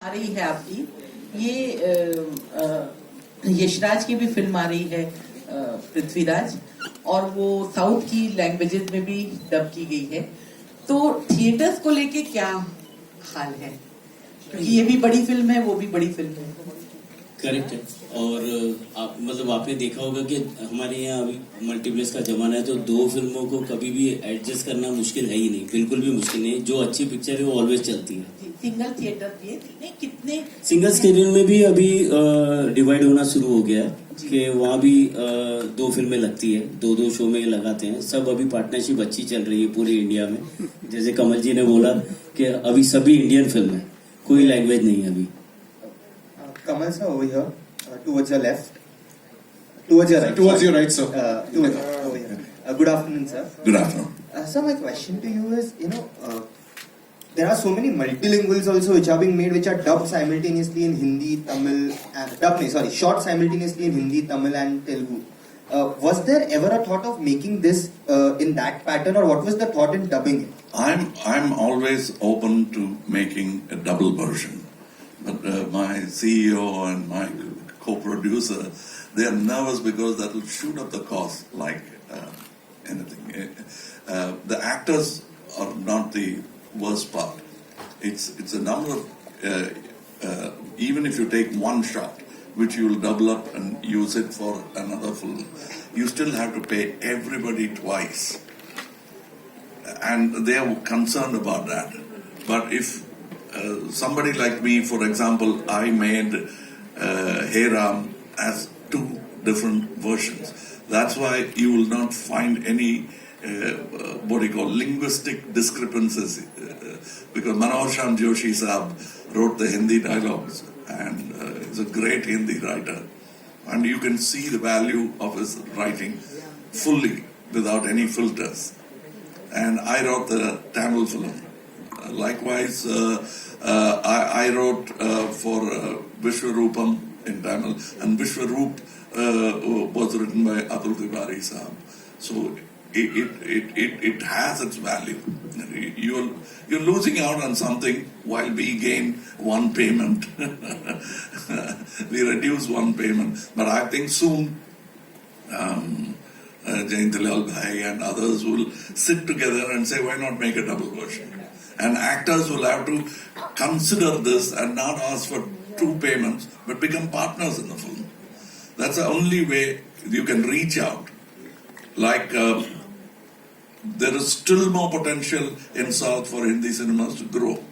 आ रही है आपकी ये यशराज की भी फिल्म आ रही है पृथ्वीराज, और वो साउथ की लैंग्वेजेस में भी डब की गई है। तो थिएटर्स को लेके क्या हाल है, क्योंकि ये भी बड़ी फिल्म है, वो भी बड़ी फिल्म है। करेक्ट है। और आप मतलब आपने देखा होगा कि हमारे यहाँ अभी मल्टीप्लेक्स का जमाना है, तो दो फिल्मों को कभी भी एडजस्ट करना मुश्किल है ही नहीं, बिल्कुल भी मुश्किल नहीं। जो अच्छी पिक्चर है वो ऑलवेज चलती है। सिंगल थिएटर भी है, कितने सिंगल स्क्रीन में भी अभी डिवाइड होना शुरू हो गया है कि वहाँ भी दो फिल्में लगती है, दो शो में लगाते हैं सब। अभी पार्टनरशिप अच्छी चल रही है पूरे इंडिया में। जैसे कमल जी ने बोला कि अभी सभी इंडियन फिल्म है, कोई लैंग्वेज नहीं है अभी। Kamal sir, over here, towards your left, towards your right. Towards your right, sir. Over here. Good afternoon, sir. Good afternoon. So my question to you is, there are so many multilinguals also which are being made, which are dubbed simultaneously in Hindi, Tamil, shot simultaneously in Hindi, Tamil and Telugu. Was there ever a thought of making this in that pattern, or what was the thought in dubbing it? I'm always open to making a double version. But my CEO and my co-producer, they are nervous because that will shoot up the cost like anything. The actors are not the worst part. It's a number of, even if you take one shot, which you will double up and use it for another film, you still have to pay everybody twice. And they are concerned about that. But if somebody like me, for example, I made Hey Ram as two different versions. That's why you will not find any linguistic discrepancies, because Manoj Shyam Joshi Saab wrote the Hindi dialogues and is a great Hindi writer, and you can see the value of his writing fully without any filters. And I wrote the Tamil film. Likewise, I wrote for Vishwarupam in Tamil, and Vishwaroop was written by Atul Tiwari Saab. So it has its value. You're losing out on something while we gain one payment. We reduce one payment, but I think soon Jayantilal Gada and others will sit together and say, why not make a double version? And actors will have to consider this and not ask for two payments, but become partners in the film. That's the only way you can reach out. Like, there is still more potential in South for Hindi cinemas to grow.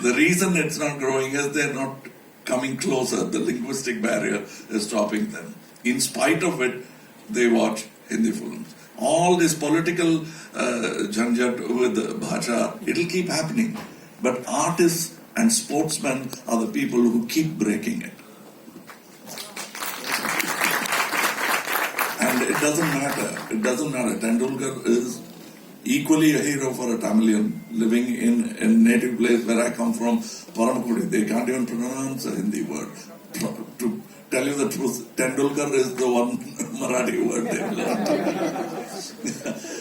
The reason it's not growing is they're not coming closer. The linguistic barrier is stopping them. In spite of it, they watch Hindi films. All this political janjat with bhaja, it'll keep happening. But artists and sportsmen are the people who keep breaking it. And it doesn't matter. It doesn't matter. Tendulkar is equally a hero for a Tamilian living in a native place where I come from, Paramakudi. They can't even pronounce a Hindi word. To tell you the truth, Tendulkar is the one Marathi word they've learned.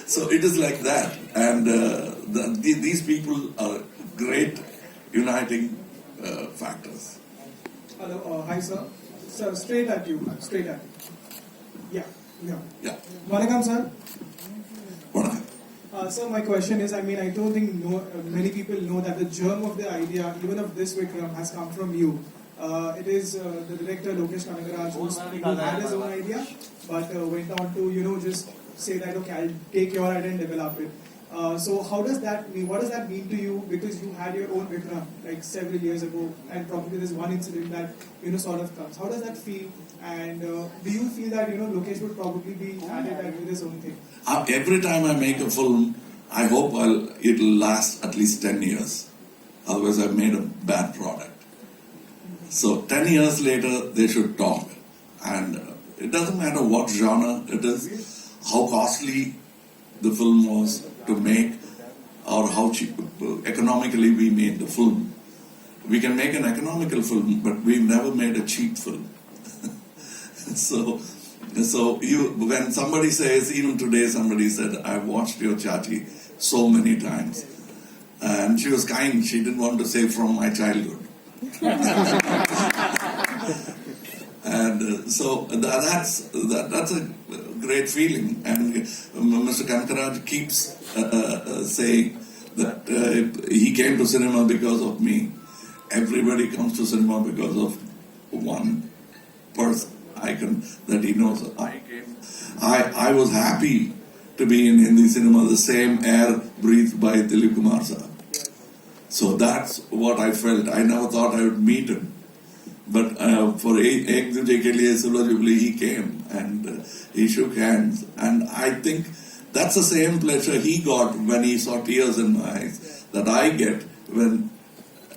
So it is like that, and these people are great uniting factors. Hello, hi sir. Sir, straight at you. Yeah. Vanakkam sir. Vanakkam. Sir, my question is, I don't think many people know that the germ of the idea, even of this Vikram, has come from you. It is the director Lokesh Kanagaraj who had his own idea, but went on to just say that okay, I'll take your idea and develop it. So how does that mean? What does that mean to you? Because you had your own Vikram like several years ago, and probably there's one incident that sort of comes. How does that feel? And do you feel that Lokesh would probably be added and with his own thing? Every time I make a film, I hope it'll last at least 10 years. Otherwise, I've made a bad product. So 10 years later, they should talk. And it doesn't matter what genre it is, how costly the film was to make, or how cheap, economically we made the film. We can make an economical film, but we've never made a cheap film. So when somebody says, even today somebody said, I've watched your Chachi so many times. And she was kind. She didn't want to say from my childhood. And so that's a great feeling. And Mr. Kankaraj keeps saying that he came to cinema because of me. Everybody comes to cinema because of one person, icon that he knows. I was happy to be in Hindi cinema, the same air breathed by Dilip Kumar sir. So that's what I felt. I never thought I would meet him. But for Ek Duje Ke Liye Suraj Ubli, he came and he shook hands. And I think that's the same pleasure he got when he saw tears in my eyes that I get when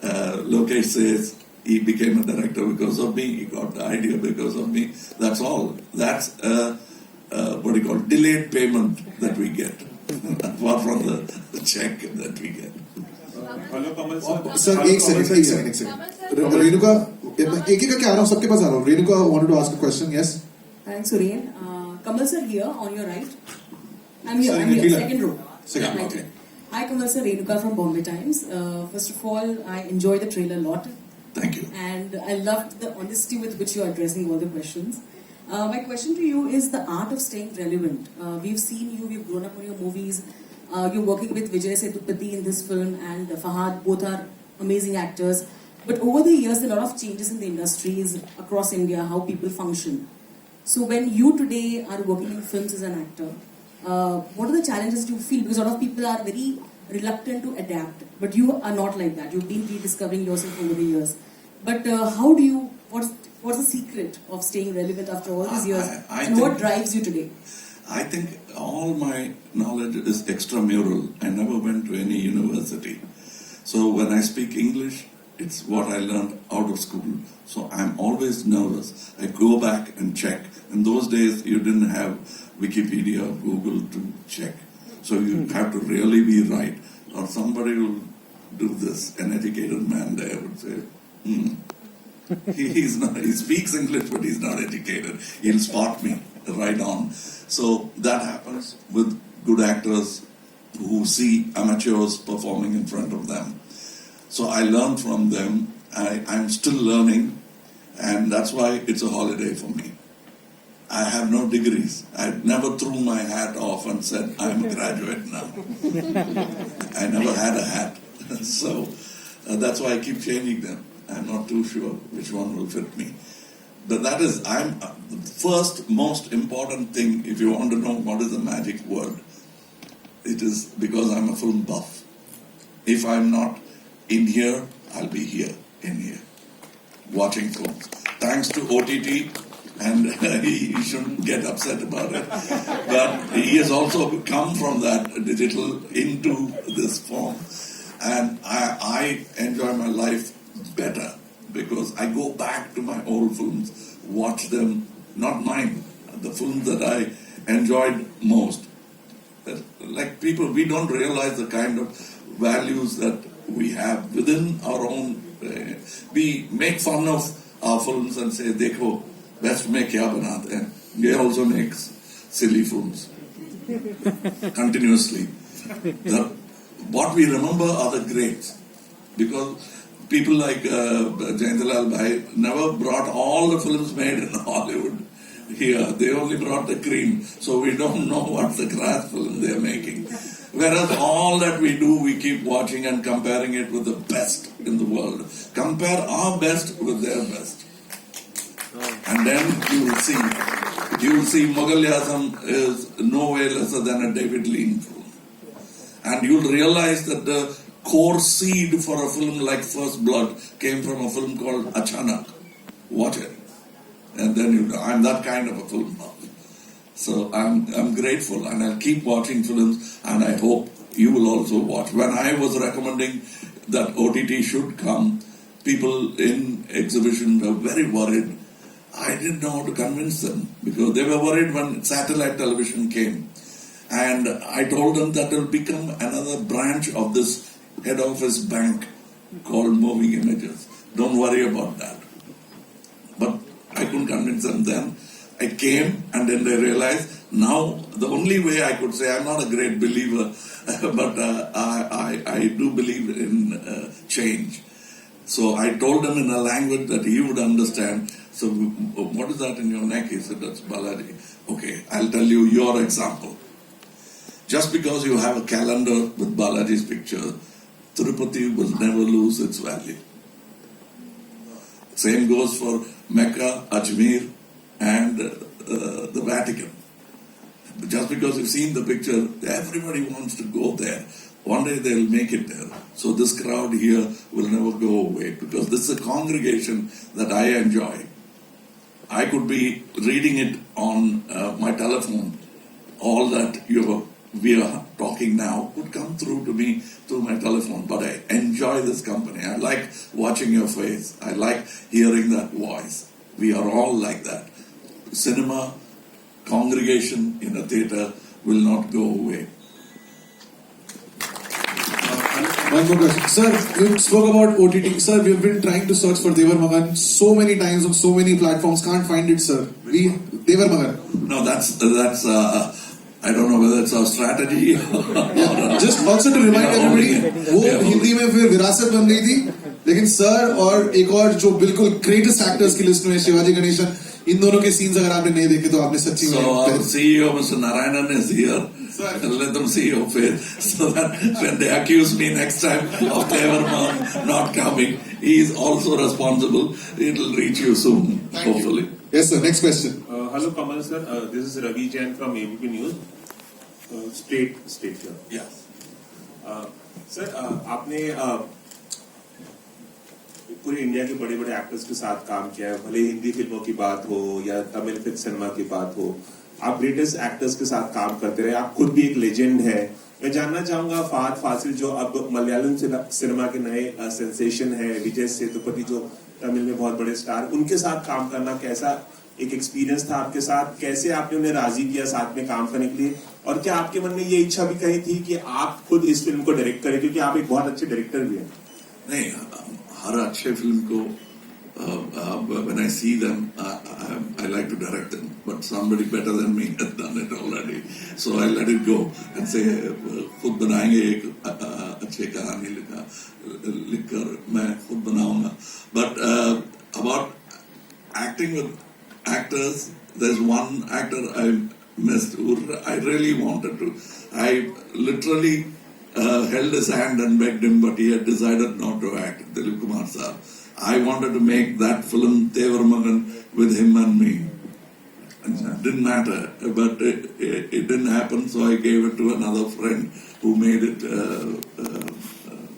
Lokesh says he became a director because of me, he got the idea because of me. That's all. That's what do you call delayed payment that we get, apart from the check that we get. Hello Kamal sir एक second Renuka एक एक क्या आ रहा हूँ सबके पास आ रहा हूँ Renuka wanted to ask a question yes Thanks, Sureen. Kamal sir here on your right. I'm here, second row. Second, okay. Hi, Kamal sir, Renuka from Bombay Times. First of all, I enjoyed the trailer a lot. Thank you. And I loved the honesty with which you are addressing all the questions. My question to you is the art of staying relevant. We've seen you, we've grown up on your movies. You're working with Vijay Sethupathi in this film and Fahad, both are amazing actors. But over the years, there are a lot of changes in the industries across India, how people function. So when you today are working in films as an actor, what are the challenges you feel? Because a lot of people are very reluctant to adapt, but you are not like that. You've been rediscovering yourself over the years. But how do you, what's the secret of staying relevant after all these years? And what drives you today? I think all my knowledge is extramural. I never went to any university. So when I speak English, it's what I learned out of school. So I'm always nervous. I go back and check. In those days, you didn't have Wikipedia or Google to check. So you have to really be right. Or somebody will do this. An educated man there would say, he's not, he speaks English, but he's not educated. He'll spot me right on. So that happens with good actors who see amateurs performing in front of them. So I learn from them. I'm still learning, and that's why it's a holiday for me. I have no degrees. I never threw my hat off and said, I'm a graduate now. I never had a hat. So that's why I keep changing them. I'm not too sure which one will fit me. But that is, the first most important thing, if you want to know what is the magic word, it is because I'm a film buff. If I'm not in here, I'll be here, in here, watching films. Thanks to OTT, and he shouldn't get upset about it. But he has also come from that digital into this form. And I enjoy my life better because I go back to my old films, watch them, not mine, the films that I enjoyed most. Like people, we don't realize the kind of values that we have within our own. We make fun of our films and say, "Dekho, best mein kya banate hain." They also makes silly films continuously. What we remember are the greats, because people like Jayantilal Gada never brought all the films made in Hollywood here. They only brought the cream, so we don't know what the grass film they're making. Whereas all that we do, we keep watching and comparing it with the best in the world. Compare our best with their best. And then you will see Mughal-e-Azam is no way lesser than a David Lean film. And you'll realize that the core seed for a film like First Blood came from a film called Achanak. Watch it. And then I'm that kind of a film buff. So I'm grateful, and I'll keep watching films, and I hope you will also watch. When I was recommending that OTT should come, people in exhibition were very worried. I didn't know how to convince them because they were worried when satellite television came. And I told them that it will become another branch of this head office bank called Moving Images. Don't worry about that. But I couldn't convince them then. I came, and then they realized Now, the only way I could say, I'm not a great believer, but I do believe in change. So I told him in a language that he would understand. So, what is that in your neck? He said, that's Balaji. Okay, I'll tell you your example. Just because you have a calendar with Balaji's picture, Tirupati will never lose its value. Same goes for Mecca, Ajmer, and the Vatican. Just because you've seen the picture, everybody wants to go there. One day they'll make it there. So this crowd here will never go away, because this is a congregation that I enjoy. I could be reading it on my telephone. All that we are talking now could come through to me through my telephone, but I enjoy this company. I like watching your face. I like hearing that voice. We are all like that. Cinema, congregation in a theatre will not go away. One more question. Sir, you spoke about OTT. Sir, we've been trying to search for Devar Magan so many times on so many platforms. Can't find it, sir. Devar Magan. No, that's I don't know whether it's our strategy or Just also to remind everybody, वो हिंदी में फिर विरासत बन रही थी, लेकिन sir और एक और जो बिल्कुल ग्रेटेस्ट एक्टर्स की लिस्ट में शिवाजी गणेशन, इन दोनों के सीन्स अगर आपने नहीं देखे तो आपने सच्ची में. So our CEO, Mr. Narayanan, is here. Let them see your face, so that when they accuse me next time of Devar not coming, he is also responsible. It will reach you soon, hopefully. Yes, sir. Next question. Hello, Kamal sir. This is Ravi Jain from ABP News. Straight here. Yes. Sir आपने पूरी India के बड़े बड़े actors के साथ काम किया है, भले हिंदी फिल्मों की बात हो या तमिल सिनेमा की बात हो, आप ग्रेटेस्ट एक्टर्स के साथ काम करते रहे. आप खुद भी एक लेजेंड है. मैं जानना चाहूंगा फहद फासिल जो अब मलयालम सिनेमा के नए सेंसेशन है, विजय सेतुपति जो तमिल में बहुत बड़े स्टार, उनके साथ काम करना कैसा एक एक्सपीरियंस था आपके साथ? कैसे आपने उन्हें राजी किया साथ में काम करने के लिए, और क्या आपके मन में ये इच्छा भी कही थी कि आप खुद इस फिल्म को डायरेक्ट करें, क्योंकि आप एक बहुत अच्छे डायरेक्टर भी हैं? नहीं, हर अच्छे फिल्म को when I see them, I like to direct them, but somebody better than me has done it already, so I let it go and say खुद बनाएंगे एक अच्छी कहानी लिखकर मैं खुद बनाऊंगा. But about acting with actors, there's one actor I missed who I really wanted to. I literally held his hand and begged him, but he had decided not to act. Dilip Kumar Saab. I wanted to make that film Devar Magan with him and me. It didn't matter, but it didn't happen, so I gave it to another friend who made it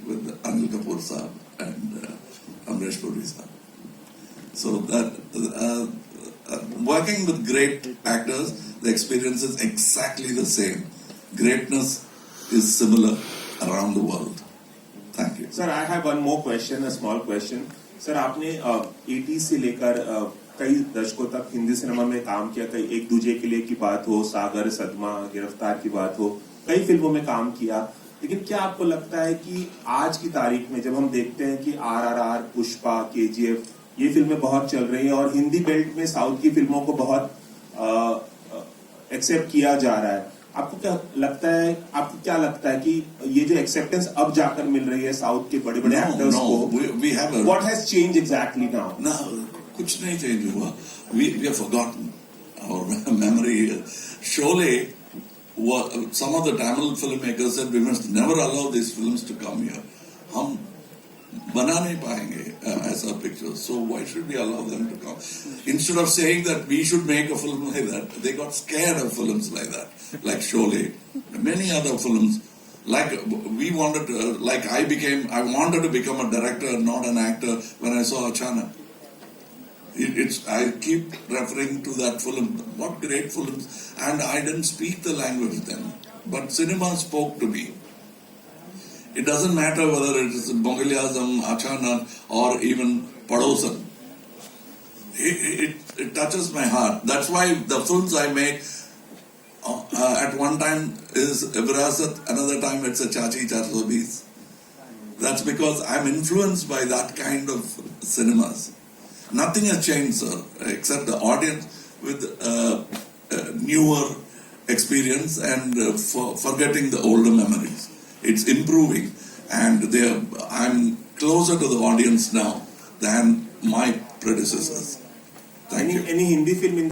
with Anil Kapoor Saab and Amresh Puri Saab. So that working with great actors, the experience is exactly the same. Greatness is similar around the world. Thank you. Sir, I have one more question, a small question. Sir आपने 80 से लेकर कई दशकों तक Hindi cinema में काम किया. कई एक दूजे के लिए की बात हो, सागर, सदमा, गिरफ्तार की बात हो, कई फिल्मों में काम किया. लेकिन क्या आपको लगता है कि आज की तारीख में जब हम देखते हैं कि RRR, पुष्पा, KGF ये फिल्में बहुत चल रही हैं और हिंदी बेल्ट में साउथ की फिल्मों को बहुत एक्सेप्ट किया जा रहा है, आपको क्या लगता है कि ये जो एक्सेप्टेंस अब जाकर मिल रही है साउथ के बड़े बड़े एक्टर्स को, what has change exactly now? कुछ नहीं चेंज हुआ. We have forgotten our memory. Sholay, some of the Tamil filmmakers said we must never allow these films to come here. हम बना नहीं पाएंगे ऐसा picture, so why should we allow them to come? Instead of saying that we should make a film like that, they got scared of films like that, like Sholay, many other films. Like we wanted to, I wanted to become a director, not an actor, when I saw Achana. I keep referring to that film. What great films! And I didn't speak the language then, but cinema spoke to me. It doesn't matter whether it is Mughal-e-Azam, Achana, or even Padosan. It touches my heart. That's why the films I make at one time is Virasat, another time it's a Chachi Charsobis. That's because I'm influenced by that kind of cinemas. Nothing has changed, sir, except the audience with newer experience and forgetting the older memories. It's improving, and I'm closer to the audience now than my predecessors. Thank you. Any Hindi film in